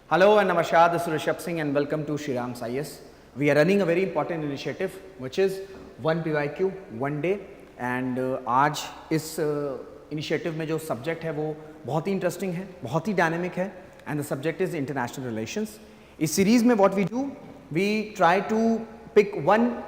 Hello and namaskar, this is Rishabh Singh and welcome to Shriram IAS. We are running a very important initiative which is one PYQ one day and आज इस initiative में जो subject है वो बहुत ही interesting है, बहुत ही dynamic है and the subject is international relations. इस series में what we do, we try to pick one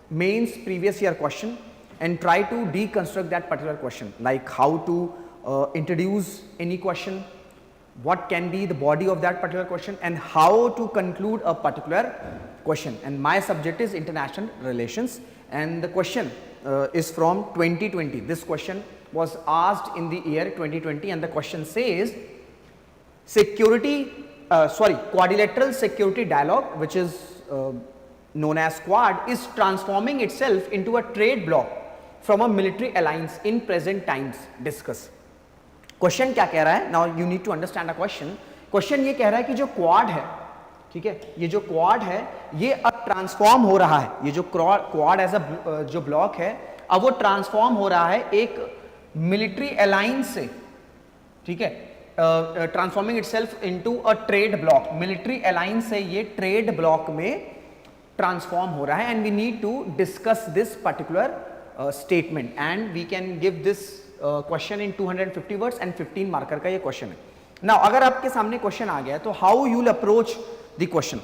mains previous year question and try to deconstruct that particular question, like how to introduce any question, what can be the body of that particular question and how to conclude a particular question. And my subject is international relations and the question is from 2020. This question was asked in the year 2020 and the question says quadrilateral security dialogue, which is known as Quad, is transforming itself into a trade bloc from a military alliance in present times. Discuss. Question क्या कह रहा है? Now you need to understand a question ये कह रहा है कि जो क्वाड है, ठीक है, ये जो क्वाड है ये अब ट्रांसफॉर्म हो रहा है, ये जो क्वाड एज अ जो ब्लॉक है अब वो ट्रांसफॉर्म हो रहा है एक मिलिट्री अलायंस से, ठीक है, transforming itself into a trade bloc. Military alliance से ये ट्रेड ब्लॉक में ट्रांसफॉर्म हो रहा है and we need to discuss this particular statement and we can give this question in 250 words and 15 marker का ये क्वेश्चन है. नाउ अगर आपके सामने क्वेश्चन आ गया है तो how you will approach the question.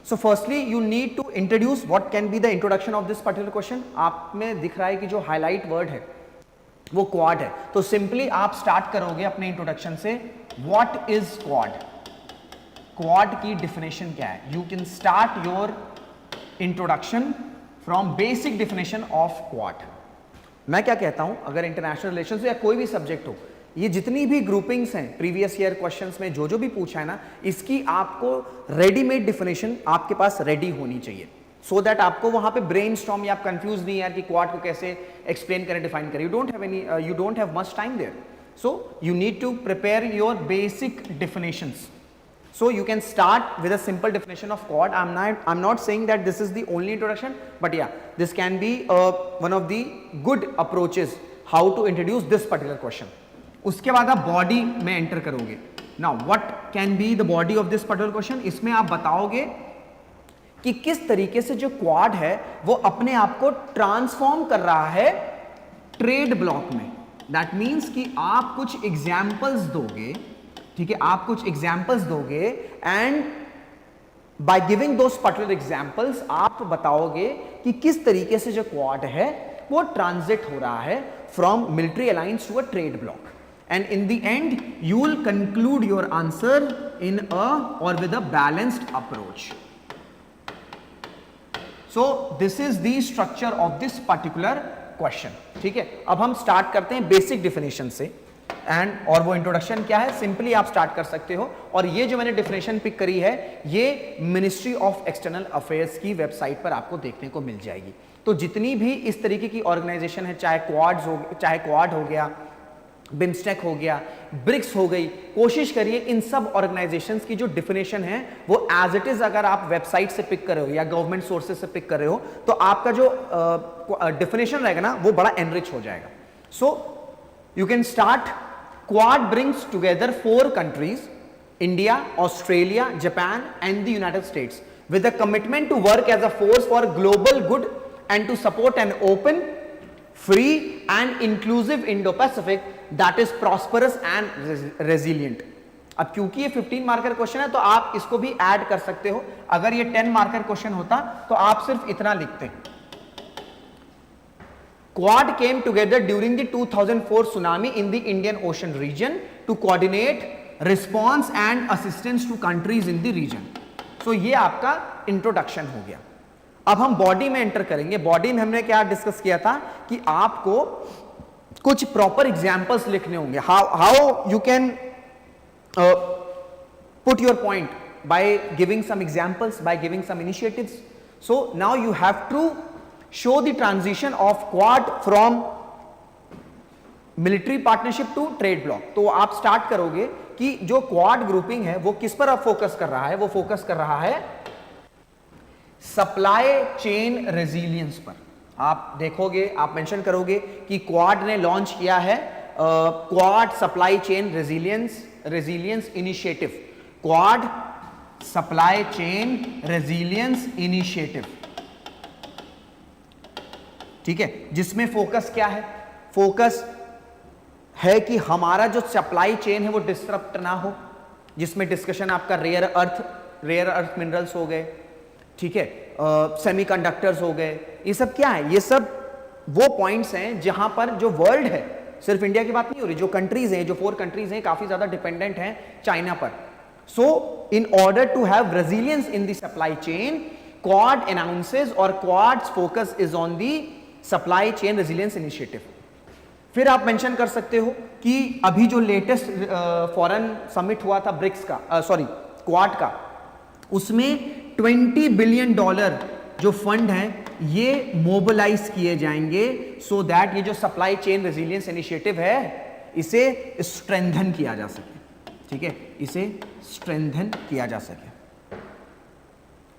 So firstly you need to introduce what can be the introduction of this particular question. आप में दिख रहा है कि जो हाईलाइट वर्ड है वो क्वाड है, तो सिंपली आप स्टार्ट करोगे अपने इंट्रोडक्शन से व्हाट इज क्वाड, क्वाड की डिफिनेशन क्या है. You can start your introduction from basic definition of quad. मैं क्या कहता हूं, अगर इंटरनेशनल रिलेशंस या कोई भी सब्जेक्ट हो, ये जितनी भी ग्रुपिंग्स हैं प्रीवियस ईयर क्वेश्चंस में जो भी पूछा है ना, इसकी आपको रेडीमेड डिफिनेशन आपके पास रेडी होनी चाहिए सो दैट आपको वहां पे ब्रेनस्टॉर्म या आप कंफ्यूज नहीं यार कि क्वाड को कैसे एक्सप्लेन करें, डिफाइन करें. You don't have much time there, so you need to prepare your basic definitions. So you can start with a simple definition of quad. I'm not saying that this is the only introduction, but yeah, this can be one of the good approaches how to introduce this particular question. उसके बाद आप body में enter करोगे. Now what can be the body of this particular question? इसमें आप बताओगे कि किस तरीके से जो quad है वो अपने आप को ट्रांसफॉर्म कर रहा है ट्रेड ब्लॉक में. That means कि आप कुछ एग्जाम्पल्स दोगे, ठीक है, आप कुछ एग्जाम्पल्स दोगे and by giving those particular examples आप बताओगे कि किस तरीके से जो क्वाड है वो ट्रांजिट हो रहा है from military alliance to a trade bloc. And in the end you will conclude your answer in a or with a balanced approach. So this is the structure of this particular question. ठीक है, अब हम start करते हैं basic definition से and और वो introduction क्या है सिंपली आप स्टार्ट कर सकते हो. और ये जो मैंने डिफिनेशन पिक करी है ये मिनिस्ट्री ऑफ एक्सटर्नल अफेयर्स की वेबसाइट पर आपको देखने को मिल जाएगी. तो जितनी भी इस तरीके की ऑर्गेनाइजेशन है, चाहे क्वाड हो गया, बिम्स्टेक हो गया, ब्रिक्स हो गई, कोशिश करिए इन सब ऑर्गेनाइजेशंस की जो डिफिनेशन है वो एज इट इज अगर आप वेबसाइट से पिक कर रहे हो या गवर्नमेंट सोर्सेज से पिक कर रहे हो तो आपका जो डिफिनेशन रहेगा ना वो बड़ा एनरिच हो जाएगा. So you can start. Quad brings together 4 countries, India, Australia, Japan and the United States, with a commitment to work as a force for global good and to support an open, free and inclusive Indo-Pacific that is prosperous and resilient. अब क्योंकि ये 15 marker question है तो आप इसको भी add कर सकते हो. अगर ये 10 मार्कर क्वेश्चन होता तो आप सिर्फ इतना लिखते. Quad came together during the 2004 tsunami in the Indian Ocean region to coordinate response and assistance to countries in the region. So ये आपका इंट्रोडक्शन हो गया. अब हम बॉडी में एंटर करेंगे. बॉडी में हमने क्या डिस्कस किया था कि आपको कुछ प्रॉपर एग्जांपल्स लिखने होंगे. How you can put your point by giving some examples, by giving some initiatives. So now you have to show the transition of quad from military partnership to trade block. तो आप start करोगे कि जो quad grouping है वो किस पर अब फोकस कर रहा है, वो फोकस कर रहा है सप्लाई चेन रेजिलियंस पर. आप देखोगे, आप मेंशन करोगे कि क्वाड ने लॉन्च किया है quad supply chain resilience initiative. Quad supply chain resilience initiative, ठीक है, जिसमें फोकस क्या है? फोकस है कि हमारा जो सप्लाई चेन है वो डिस्टर्ब ना हो, जिसमें डिस्कशन आपका रेयर अर्थ मिनरल्स हो गए, ठीक है, सेमीकंडक्टर्स हो गए, ये सब क्या है? ये सब वो पॉइंट्स हैं जहां पर जो वर्ल्ड है, सिर्फ इंडिया की बात नहीं हो रही, जो कंट्रीज हैं, जो 4 कंट्रीज हैं, काफी ज्यादा डिपेंडेंट हैं चाइना पर. So in order to have resilience in the supply chain, Quad announces or Quad's focus is on the supply chain resilience initiative. फिर आप मेंशन कर सकते हो कि अभी जो लेटेस्ट फॉरेन समिट हुआ था ब्रिक्स का, क्वाड का, उसमें $20 बिलियन जो फंड है ये मोबिलाइज किए जाएंगे सो दैट ये जो सप्लाई चेन रेजिलियंस इनिशिएटिव है इसे स्ट्रेंथन किया जा सके, ठीक है, इसे स्ट्रेंथन किया जा सके.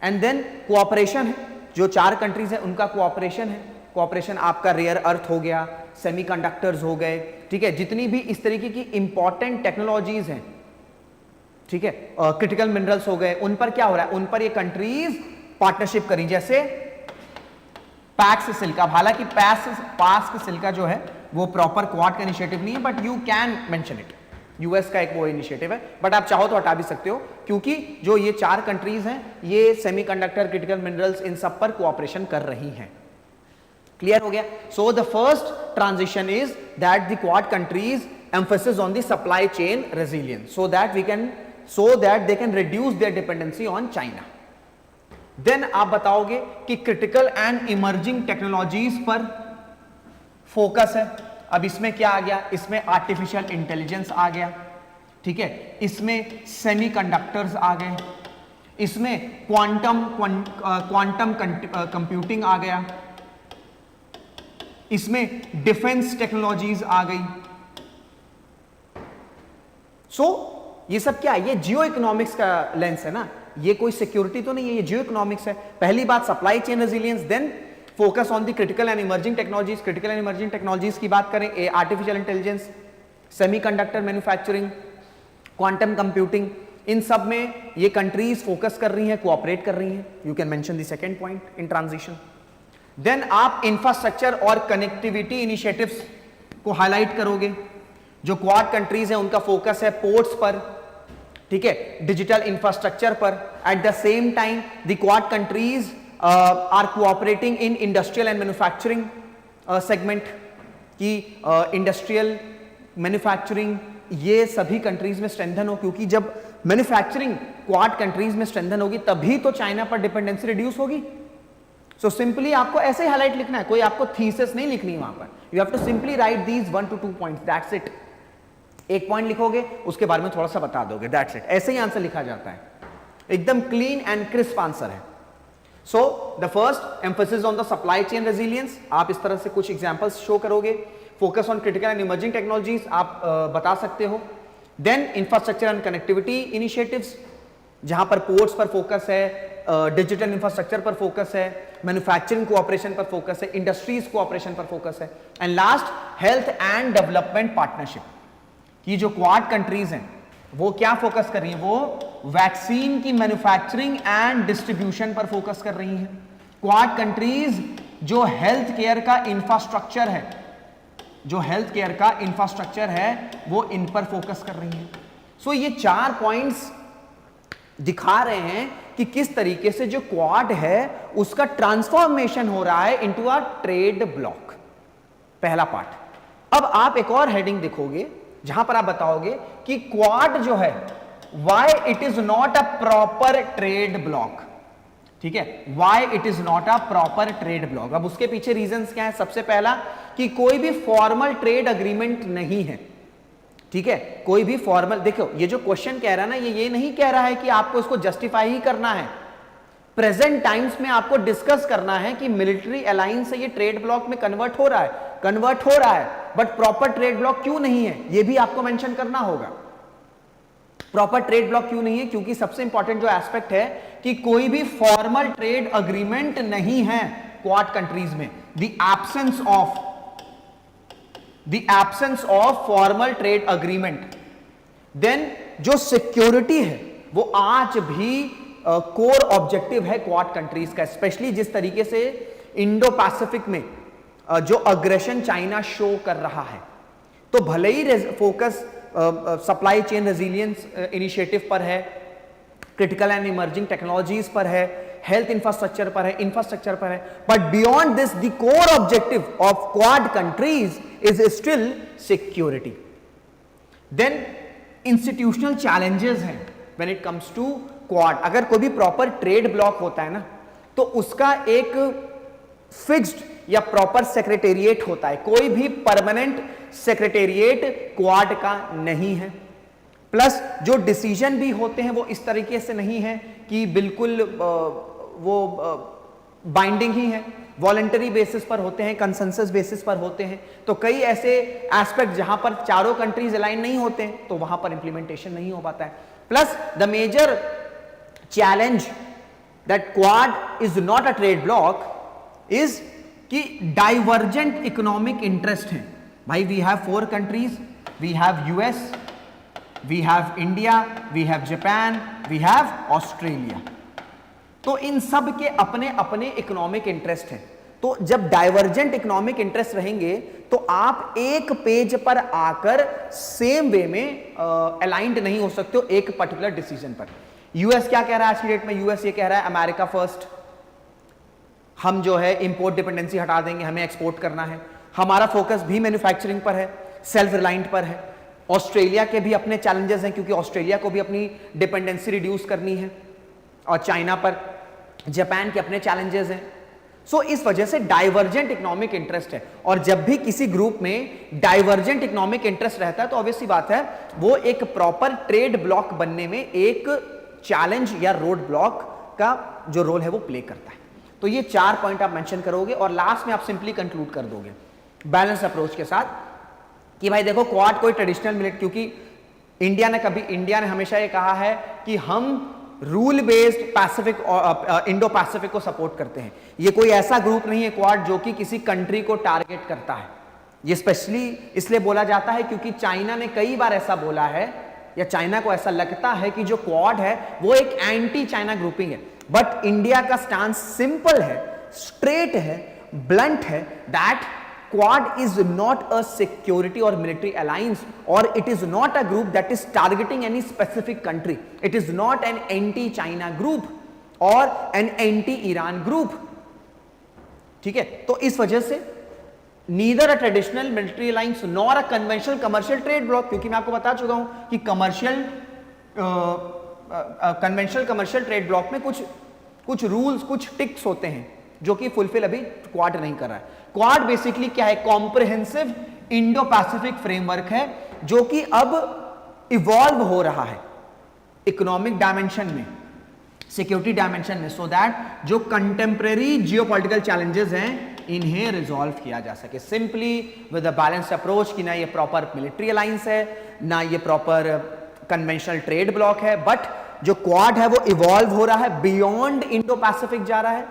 एंड देन कोऑपरेशन है, जो 4 कंट्रीज है उनका कोऑपरेशन है. कोऑपरेशन आपका रेयर अर्थ हो गया, सेमीकंडक्टर्स हो गए, ठीक है, जितनी भी इस तरीके की इंपॉर्टेंट टेक्नोलॉजीज हैं, ठीक है, क्रिटिकल मिनरल्स हो गए, उन पर क्या हो रहा है? उन पर ये कंट्रीज पार्टनरशिप करी, जैसे पैक्स सिल्का. हालांकि पैक्स सिल्का जो है वो प्रॉपर क्वाड का इनिशिएटिव नहीं है, but you can mention it. US का एक वो इनिशिएटिव है, बट आप चाहो तो हटा भी सकते हो, क्योंकि जो ये 4 कंट्रीज हैं ये सेमीकंडक्टर, क्रिटिकल मिनरल्स, इन सब पर कोऑपरेशन कर रही हैं. क्लियर हो गया? So the first transition is that the Quad countries emphasis on the supply chain resilience so that they can reduce their dependency on China. Then आप बताओगे कि क्रिटिकल एंड इमर्जिंग टेक्नोलॉजीज पर focus है. अब इसमें क्या आ गया? इसमें आर्टिफिशियल इंटेलिजेंस आ गया, ठीक है, इसमें सेमीकंडक्टर्स आ गए, इसमें क्वांटम कंप्यूटिंग आ गया, इसमें डिफेंस टेक्नोलॉजीज आ गई. ये सब क्या है? ये जियो इकोनॉमिक्स का लेंस है ना, ये कोई सिक्योरिटी तो नहीं है, ये जियो इकोनॉमिक्स है. पहली बात supply chain resilience, then focus on the critical and emerging technologies. Critical and emerging technologies की बात करें, artificial intelligence, semiconductor manufacturing, quantum computing, इन सब में ये कंट्रीज फोकस कर रही हैं, कोऑपरेट कर रही हैं. You can mention the second point in transition. Then आप इंफ्रास्ट्रक्चर और कनेक्टिविटी इनिशिएटिव्स को हाईलाइट करोगे. जो क्वाड कंट्रीज हैं उनका फोकस है पोर्ट्स पर, ठीक है, डिजिटल इंफ्रास्ट्रक्चर पर. At the same time the Quad countries are cooperating in industrial and manufacturing segment की. इंडस्ट्रियल मैन्युफैक्चरिंग ये सभी कंट्रीज में स्ट्रेंथन हो, क्योंकि जब मैन्युफैक्चरिंग क्वाड कंट्रीज में स्ट्रेंथन होगी तभी तो चाइना पर डिपेंडेंसी रिड्यूस होगी. सो सिंपली आपको ऐसे ही हाईलाइट लिखना है, कोई आपको थीसिस नहीं लिखनी वहां पर. You have to simply write these 1 to 2 points, that's it. एक पॉइंट लिखोगे, उसके बारे में थोड़ा सा बता दोगे, दैट्स इट. ऐसे ही आंसर लिखा जाता है, एकदम क्लीन एंड क्रिस्प आंसर है. So the first emphasis on the supply chain resilience, आप इस तरह से कुछ एग्जांपल्स शो करोगे. Focus on critical and emerging technologies आप बता सकते हो. Then infrastructure and connectivity initiatives, जहां पर पोर्ट्स पर फोकस है, डिजिटल इंफ्रास्ट्रक्चर पर फोकस है, मैन्युफैक्चरिंग कोऑपरेशन पर फोकस है, इंडस्ट्रीज कोऑपरेशन पर फोकस है. And last health and development partnership. कि जो क्वाड कंट्रीज हैं वो क्या फोकस कर रही हैं? वो वैक्सीन की मैन्युफैक्चरिंग एंड डिस्ट्रीब्यूशन पर फोकस कर रही हैं. क्वाड कंट्रीज जो हेल्थ केयर का इंफ्रास्ट्रक्चर है, वो इन पर फोकस कर रही हैं. सो ये 4 पॉइंट्स दिखा रहे हैं कि किस तरीके से जो क्वाड है उसका ट्रांसफॉर्मेशन हो रहा है इनटू अ ट्रेड ब्लॉक. पहला पार्ट. अब आप एक और हेडिंग देखोगे जहां पर आप बताओगे कि क्वाड जो है, why it is not a proper trade block. ठीक है, why it is not a proper trade block. अब उसके पीछे रीजंस क्या है? सबसे पहला कि कोई भी फॉर्मल ट्रेड अग्रीमेंट नहीं है. ठीक है, कोई भी फॉर्मल, देखो ये जो क्वेश्चन कह रहा है ना, ये नहीं कह रहा है कि आपको इसको जस्टिफाई ही करना है. प्रेजेंट टाइम्स में आपको डिस्कस करना है कि मिलिट्री अलायंस से ये ट्रेड ब्लॉक में कन्वर्ट हो रहा है, बट प्रॉपर ट्रेड ब्लॉक क्यों नहीं है ये भी आपको मेंशन करना होगा. प्रॉपर ट्रेड ब्लॉक क्यों नहीं है? क्योंकि सबसे इंपॉर्टेंट जो एस्पेक्ट है कि कोई भी फॉर्मल ट्रेड अग्रीमेंट नहीं है क्वाड कंट्रीज में. The absence of formal trade agreement. Then जो सिक्योरिटी है वो आज भी कोर ऑब्जेक्टिव है क्वाड कंट्रीज का, स्पेशली जिस तरीके से इंडो पैसिफिक में जो अग्रेशन चाइना शो कर रहा है। तो भले ही focus supply chain resilience initiative पर है, क्रिटिकल एंड इमर्जिंग टेक्नोलॉजीज पर है, हेल्थ इंफ्रास्ट्रक्चर पर है, but beyond this the core objective of Quad countries is still security. Then institutional challenges हैं when it comes to Quad. अगर कोई भी प्रॉपर ट्रेड ब्लॉक होता है ना, तो उसका एक फिक्स्ड या प्रॉपर सेक्रेटेरिएट होता है, कोई भी परमानेंट सेक्रेटेरिएट क्वाड का नहीं है। प्लस जो डिसीजन भी होते हैं वो इस तरीके से नहीं है कि बिल्कुल वो बाइंडिंग ही है, वॉलंटरी बेसिस पर होते हैं, कंसेंसस बेसिस पर होते हैं। तो कई ऐसे एस्पेक्ट जहां पर चारों कंट्रीज अलाइन नहीं होते हैं, तो वहां पर इंप्लीमेंटेशन नहीं हो पाता है। Plus the major challenge that Quad is not a trade bloc is कि डाइवर्जेंट इकोनॉमिक इंटरेस्ट है। भाई we have 4 countries, we have US, we have India, we have Japan, we have Australia. तो इन सब के अपने अपने इकोनॉमिक इंटरेस्ट हैं। तो जब डाइवर्जेंट इकोनॉमिक इंटरेस्ट रहेंगे तो आप एक पेज पर आकर सेम वे में अलाइंड नहीं हो सकते हो एक पर्टिकुलर डिसीजन पर। यूएस क्या कह रहा है आज की डेट में? यूएस ये कह रहा है अमेरिका फर्स्ट, हम जो है इंपोर्ट डिपेंडेंसी हटा देंगे, हमें एक्सपोर्ट करना है, हमारा फोकस भी मैन्युफैक्चरिंग पर है, सेल्फ रिलायंट पर है। ऑस्ट्रेलिया के भी अपने चैलेंजेस हैं क्योंकि ऑस्ट्रेलिया को भी अपनी डिपेंडेंसी रिड्यूस करनी है, और चाइना पर, जापान के अपने चैलेंजेस हैं। सो इस वजह से डाइवर्जेंट इकोनॉमिक इंटरेस्ट है, और जब भी किसी ग्रुप में डाइवर्जेंट इकोनॉमिक इंटरेस्ट रहता है तो ऑब्वियसली बात है वो एक प्रॉपर ट्रेड ब्लॉक बनने में एक चैलेंज या रोड ब्लॉक का जो रोल है वो प्ले करता है। तो ये 4 पॉइंट आप मेंशन करोगे और लास्ट में आप सिंपली कंक्लूड कर दोगे बैलेंस अप्रोच के साथ कि भाई देखो क्वाड कोई ट्रेडिशनल मिलिट्री, क्योंकि इंडिया ने हमेशा ये कहा है कि हम रूल बेस्ड पैसिफिक और इंडो पैसिफिक को सपोर्ट करते हैं। ये कोई ऐसा ग्रुप नहीं है क्वाड जो कि किसी कंट्री को टारगेट करता है। ये स्पेशली इसलिए बोला जाता है क्योंकि चाइना ने कई बार ऐसा बोला है, या चाइना को ऐसा लगता है कि जो क्वाड है वो एक एंटी चाइना ग्रुपिंग है। बट इंडिया का स्टांस सिंपल है, स्ट्रेट है, ब्लंट है, that Quad is not a security or military alliance, or it is not a group that is targeting any specific country. It is not an anti-China group or an anti-Iran group. ठीक है, तो इस वजह से neither a traditional military alliance nor a conventional commercial trade block, क्योंकि मैं आपको बता चुका हूं कि कन्वेंशनल कमर्शियल ट्रेड ब्लॉक में कुछ रूल्स, कुछ टिक्स होते हैं जो कि फुलफिल अभी क्वाड नहीं कर रहा है। क्वाड बेसिकली क्या है? कॉम्प्रिहेंसिव इंडो पैसिफिक फ्रेमवर्क है जो कि अब इवॉल्व हो रहा है इकोनॉमिक डायमेंशन में, सिक्योरिटी डायमेंशन में, सो दैट जो कंटेम्परेरी जियोपॉलिटिकल चैलेंजेस हैं इन्हें रिजॉल्व किया जा सके simply with a balanced approach कि ना ये प्रॉपर मिलिट्री अलायंस है, ना ये प्रॉपर कन्वेंशनल ट्रेड ब्लॉक है, बट जो क्वाड है वो इवॉल्व हो रहा है, बियॉन्ड इंडो पैसिफिक जा रहा है,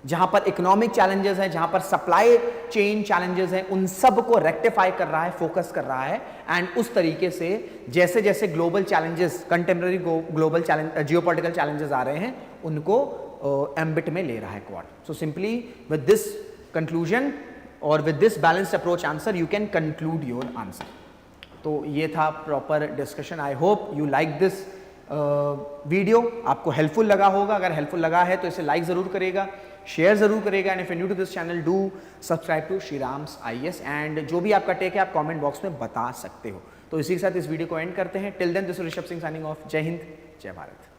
जहां पर इकोनॉमिक चैलेंजेस हैं, जहां पर सप्लाई चेन चैलेंजेस हैं, उन सब को रेक्टिफाई कर रहा है, फोकस कर रहा है। एंड उस तरीके से जैसे जैसे global challenges, contemporary global challenge, geopolitical challenges आ रहे हैं, उनको एम्बिट में ले रहा है Quad. So simply with this conclusion or with this balanced approach answer you can conclude your answer. तो ये था proper discussion. I hope you like this video, आपको हेल्पफुल लगा होगा। अगर हेल्पफुल लगा है तो इसे लाइक जरूर करेगा, शेयर जरूर करेगा, and if you new to this channel do subscribe to Shriram's IAS। And जो भी आपका टेक है आप कमेंट बॉक्स में बता सकते हो। तो इसी के साथ इस वीडियो को एंड करते हैं। Till then this is Rishabh Singh signing off. जय हिंद, जय भारत।